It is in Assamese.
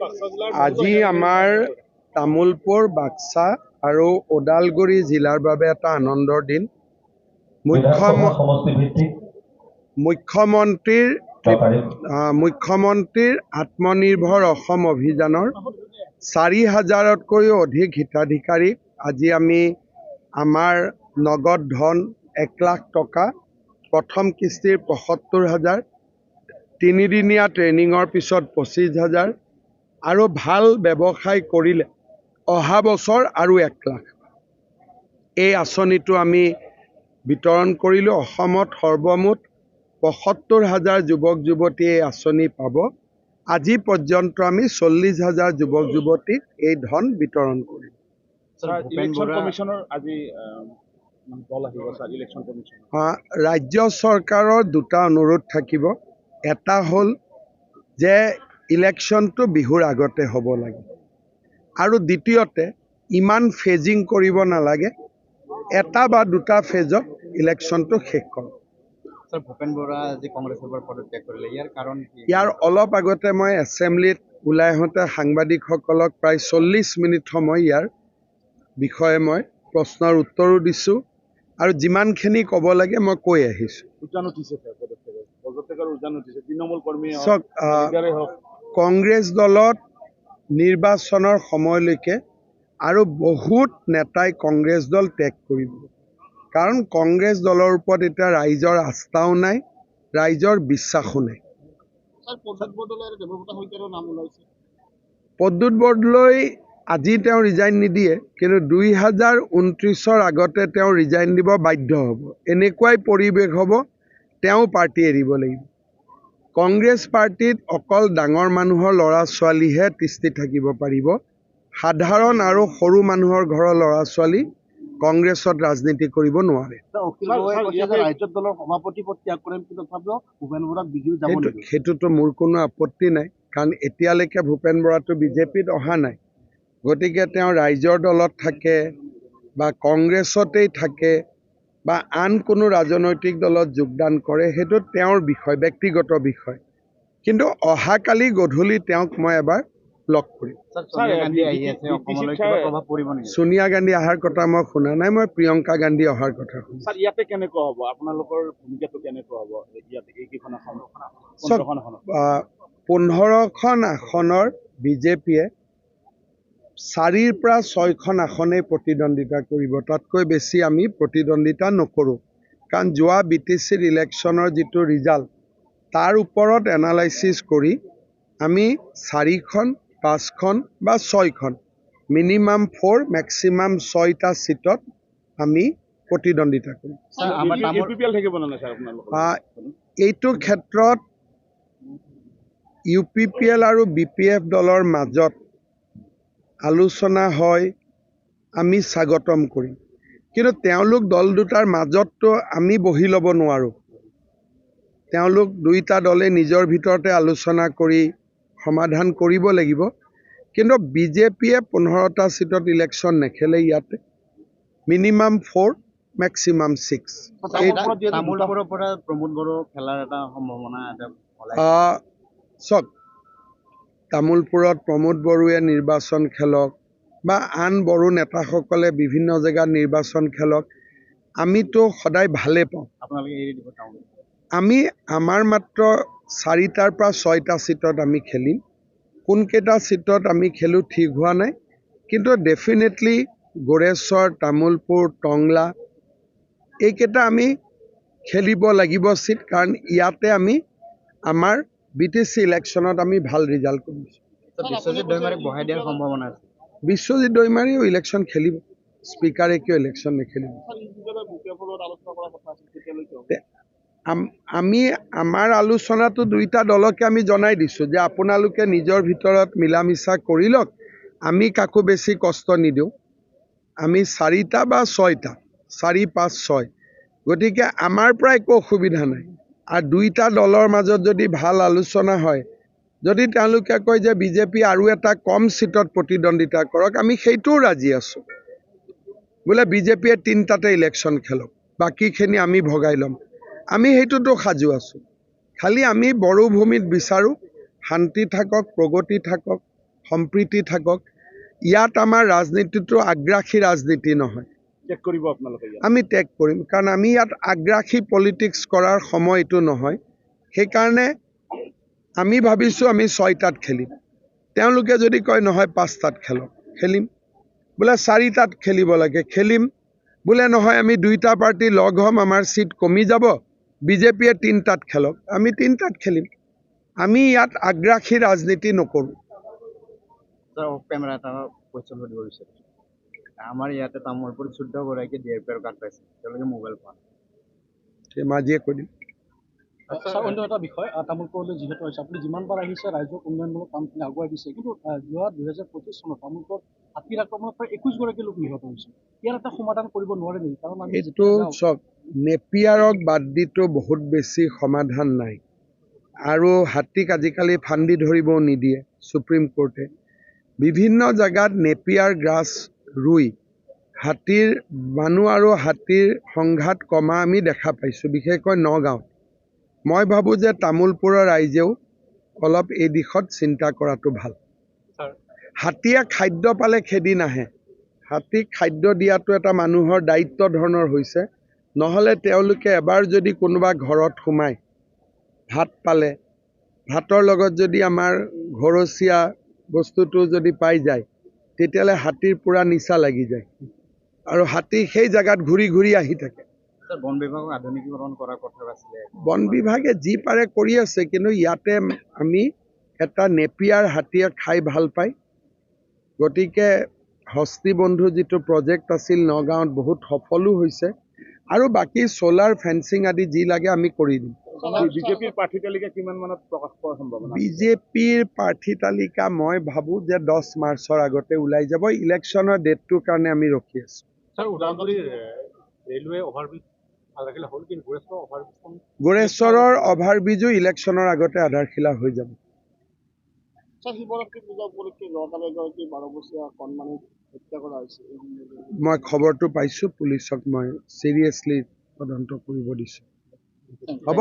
আজি আমাৰ তামুলপুৰ, বাক্সা আৰু ওদালগুৰি জিলাৰ বাবে এটা আনন্দৰ দিন। মুখ্যমন্ত্ৰীৰ আত্মনিৰ্ভৰ অসম অভিযানৰ ৪,০০০তকৈও অধিক হিতাধিকাৰীক আজি আমি আমাৰ নগদ ধন ১ লাখ টকা, প্ৰথম কিস্তিৰ ৭৫,০০০, তিনিদিনীয়া ট্ৰেইনিঙৰ পিছত ২৫,০০০ আৰু ভাল ব্যৱসায় কৰিলে অহা বছৰ আৰু ১ লাখ। এই আঁচনিটো আমি বিতৰণ কৰিলোঁ। অসমত সৰ্বমুঠ ৭৫,০০০ যুৱক যুৱতীয়ে এই আঁচনি পাব। আজি পৰ্যন্ত আমি ৪০,০০০ যুৱক যুৱতীক এই ধন বিতৰণ কৰিম। ৰাজ্য চৰকাৰৰ দুটা অনুৰোধ থাকিব। এটা হ'ল যে ইলেকশ্যনটো বিহুৰ আগতে হ'ব লাগে, আৰু দ্বিতীয়তে ইমান ফেজিং কৰিব নালাগে, এটা বা দুটা ফেজত ইলেকশ্যনটো শেষ কৰক। ভূপেন বৰা আজি কংগ্ৰেছৰ পৰা পদত্যাগ কৰিলে, ইয়াৰ কাৰণ কি? ইয়াৰ অলপ আগতে মই এছেম্বলিত ওলাই আহোঁতে সাংবাদিকসকলক প্ৰায় ৪০ মিনিট সময় ইয়াৰ বিষয়ে মই প্ৰশ্নৰ উত্তৰো দিছোঁ, আৰু যিমানখিনি ক'ব লাগে মই কৈ আহিছোঁ। কংগ্ৰেছ দলত নিৰ্বাচনৰ সময়লৈকে আৰু বহুত নেতাই কংগ্ৰেছ দল ত্যাগ কৰিব, কাৰণ কংগ্ৰেছ দলৰ ওপৰত এতিয়া ৰাইজৰ আস্থাও নাই, ৰাইজৰ বিশ্বাসো নাই। প্ৰদ্যুৎ বৰদলৈ আজি তেওঁ ৰিজাইন নিদিয়ে, কিন্তু ২০২৯ৰ আগতে তেওঁ ৰিজাইন দিব বাধ্য হ'ব। এনেকুৱাই পৰিৱেশ হ'ব, তেওঁ পাৰ্টি এৰিব লাগিব। কংগ্ৰেছ পাৰ্টিত অকল ডাঙৰ মানুহৰ ল'ৰা ছোৱালীহে তিষ্ঠি থাকিব পাৰিব। সাধাৰণ আৰু সৰু মানুহৰ ঘৰৰ ল'ৰা ছোৱালী কংগ্ৰেছত ৰাজনীতি কৰিব নোৱাৰে। সেইটোতো মোৰ কোনো আপত্তি নাই, কাৰণ এতিয়ালৈকে ভূপেন বৰাটো বিজেপিত অহা নাই। গতিকে তেওঁ ৰাইজৰ দলত থাকে বা কংগ্ৰেছতেই থাকে বা আন কোনো ৰাজনৈতিক দলত যোগদান কৰে, সেইটো তেওঁৰ বিষয়, ব্যক্তিগত বিষয়। কিন্তু অহাকালি গধূলি তেওঁক মই এবাৰ লগ কৰিম। সোনিয়া গান্ধী অহাৰ কথা মই শুনা নাই, মই প্ৰিয়ংকা গান্ধী অহাৰ কথা শুনিছোঁ। ইয়াতে কেনেকুৱা হ'ব, আপোনালোকৰ ভূমিকাটো কেনেকুৱা হ'ব? ১৫খন আসনৰ বিজেপিয়ে ৪ৰ পৰা ৬খন আসনেই প্ৰতিদ্বন্দ্বিতা কৰিব, তাতকৈ বেছি আমি প্ৰতিদ্বন্দ্বিতা নকৰোঁ। কাৰণ যোৱা BTCৰ ইলেকশ্যনৰ যিটো ৰিজাল্ট, তাৰ ওপৰত এনালাইচিছ কৰি আমি ৪খন, ৫খন বা 6খন, মিনিমাম 4, মেক্সিমাম 6টা চিটত আমি প্ৰতিদ্বন্দ্বিতা কৰিম। এইটো ক্ষেত্ৰত UPPL আৰু BPF দলৰ মাজত আলোচনা হয়, আমি স্বাগতম কৰিম। কিন্তু তেওঁলোক দল দুটাৰ মাজততো আমি বহি ল'ব নোৱাৰোঁ। তেওঁলোক দুইটা দলে নিজৰ ভিতৰতে আলোচনা কৰি সমাধান কৰিব লাগিব। কিন্তু বিজেপিয়ে 15টা চিটত ইলেকশ্যন নেখেলে, ইয়াতে মিনিমাম 4, মেক্সিমাম 6। চাওক, তামোলপুৰত প্ৰমোদ বড়োৱে নিৰ্বাচন খেলক বা আন বড়ো নেতাসকলে বিভিন্ন জেগাত নিৰ্বাচন খেলক, আমিতো সদায় ভালে পাওঁ। আমি আমাৰ মাত্ৰ 4টাৰ পৰা 6টা চিটত আমি খেলিম। কোনকেইটা চিটত আমি খেলোঁ ঠিক হোৱা নাই, কিন্তু ডেফিনেটলি গোৰেশ্বৰ, তামোলপুৰ, টংলা এইকেইটা আমি খেলিব লাগিব চিট, কাৰণ ইয়াতে আমি আমাৰ BTC ইলেকশ্যনত আমি ভাল ৰিজাল্ট কৰিছোঁ। বিশ্বজিৎ দৈমাৰীও ইলেকশ্যন খেলিব, স্পীকাৰে কিয় ইলেকশ্যন নেখেলিব? আমি আমাৰ আলোচনাটো দুইটা দলকে আমি জনাই দিছোঁ যে আপোনালোকে নিজৰ ভিতৰত মিলা মিছা কৰি লওক, আমি কাকো বেছি কষ্ট নিদিওঁ। আমি 4টা বা 6টা, 4, 5, 6, গতিকে আমাৰ পৰা একো অসুবিধা নাই। আৰু দুইটা দলৰ মাজত যদি ভাল আলোচনা হয়, যদি তেওঁলোকে কয় যে বিজেপি আৰু এটা কম চিটত প্ৰতিদ্বন্দ্বিতা কৰক, আমি সেইটোও ৰাজি আছোঁ। বোলে বিজেপিয়ে 3টাতে ইলেকশ্যন খেলক, বাকীখিনি আমি ভগাই ল'ম, আমি সেইটোতো সাজু আছোঁ। খালি আমি বড়ো ভূমিত বিচাৰোঁ শান্তি থাকক, প্ৰগতি থাকক, সম্প্ৰীতি থাকক। ইয়াত আমাৰ ৰাজনীতিটো আগ্ৰাসী ৰাজনীতি নহয়। চেক কৰিব আপোনালোকে ইয়াত? আমি ত্যাগ কৰিম, কাৰণ আমি ইয়াত আগ্ৰাসী পলিটিক্স কৰাৰ সময় এইটো নহয়। সেইকাৰণে আমি ভাবিছোঁ আমি 6টাত খেলিম। তেওঁলোকে যদি কয় নহয় 5টাত খেলক, খেলিম। বোলে 4টাত খেলিব লাগে, খেলিম। বোলে নহয় আমি 2টা পাৰ্টি লগ হ'ম, আমাৰ চিট কমি যাব, বিজেপিয়ে 3টাত খেলক, আমি 3টাত খেলিম। আমি ইয়াত আগ্ৰাসী ৰাজনীতি নকৰোঁ। স্যাৰ অফ ক্যামেৰা এটা কোয়েশ্চন সুধিব বিচাৰিছোঁ। আমাৰ ইয়াতে তামোলপুৰত 14গৰাকী DRPৰ কাৰ্ড পাইছে, তেওঁলোকে মোবাইল পোৱা নাই। মই আজিয়ে কৈ দিম। স্যাৰ অন্য এটা বিষয়, তামোলপুৰলৈ যিহেতু হৈছে আপুনি যিমানবাৰ আহিছে ৰাইজক উন্নয়নমূলক কামখিনি আগুৱাই দিছে, কিন্তু যোৱা 2025 চনত তামোলপুৰত হাতীৰ আক্ৰমণত প্ৰায় 21গৰাকী লোক নিহত হৈছে। ইয়াৰ এটা সমাধান কৰিব নোৱাৰে নেকি? কাৰণ আমি এইটো চাওক, নেপিয়াৰক বাদ দিতো বহুত বেছি সমাধান নাই। আৰু হাতীক আজিকালি ফান্দি ধৰিবও নিদিয়ে সুপ্ৰিম কোৰ্টে। বিভিন্ন জেগাত নেপিয়াৰ গ্ৰাছ ৰুই হাতীৰ মানুহ আৰু হাতীৰ সংঘাত কমা আমি দেখা পাইছোঁ, বিশেষকৈ নগাঁৱত। মই ভাবোঁ যে তামোলপুৰৰ ৰাইজেও অলপ এই দিশত চিন্তা কৰাটো ভাল। হাতীয়ে খাদ্য পালে খেদি নাহে। হাতীক খাদ্য দিয়াটো এটা মানুহৰ দায়িত্ব ধৰণৰ হৈছে। নহ'লে তেওঁলোকে এবাৰ যদি কোনোবা ঘৰত সোমায়, ভাত পালে, ভাতৰ লগত যদি আমাৰ ঘৰচীয়া বস্তুটো যদি পাই যায়, তেতিয়াহ'লে হাতীৰ পূৰা নিচা লাগি যায় আৰু হাতী সেই জেগাত ঘূৰি ঘূৰি আহি থাকে। স্যাৰ বন বিভাগক আধুনিকীকৰণ কৰাৰ কথা আছিলে। বন বিভাগে যি পাৰে কৰি আছে, কিন্তু ইয়াতে আমি এটা নেপিয়াৰ হাতীয়ে খাই ভাল পায়। গতিকে হস্তিবন্ধু যিটো প্ৰজেক্ট আছিল নগাঁৱত বহুত সফলো হৈছে, আৰু বাকী ছ'লাৰ ফেন্সিং আদি যি লাগে আমি কৰি দিম। বিজেপিৰ প্ৰাৰ্থী তালিকা কিমান মানত প্ৰকাশ পোৱাৰ সম্ভাৱনা? বিজেপিৰ প্ৰাৰ্থী তালিকা মই ভাবোঁ যে 10 মাৰ্চৰ আগতে ওলাই যাব। ইলেকশ্যনৰ ডেটটোৰ কাৰণে আমি ৰখি আছোঁ। স্যাৰ ওদালগুৰি ৰেলৱে অভাৰব্ৰিজ আধাৰশিলা হ'ল, কিন্তু গোৰেশ্বৰৰ অভাৰব্ৰিজখন গোৰেশ্বৰৰ অভাৰব্ৰিজো ইলেকশ্যনৰ আগতে আধাৰশিলা হৈ যাব। স্যাৰ শিৱৰাত্ৰি পূজা উপলক্ষে যোৱাকালি এগৰাকী 12 বছৰীয়া কণমানিক হত্যা কৰা হৈছে। মই খবৰটো পাইছোঁ, পুলিচক মই চিৰিয়াছলি তদন্ত কৰিব দিছোঁ। হ'ব।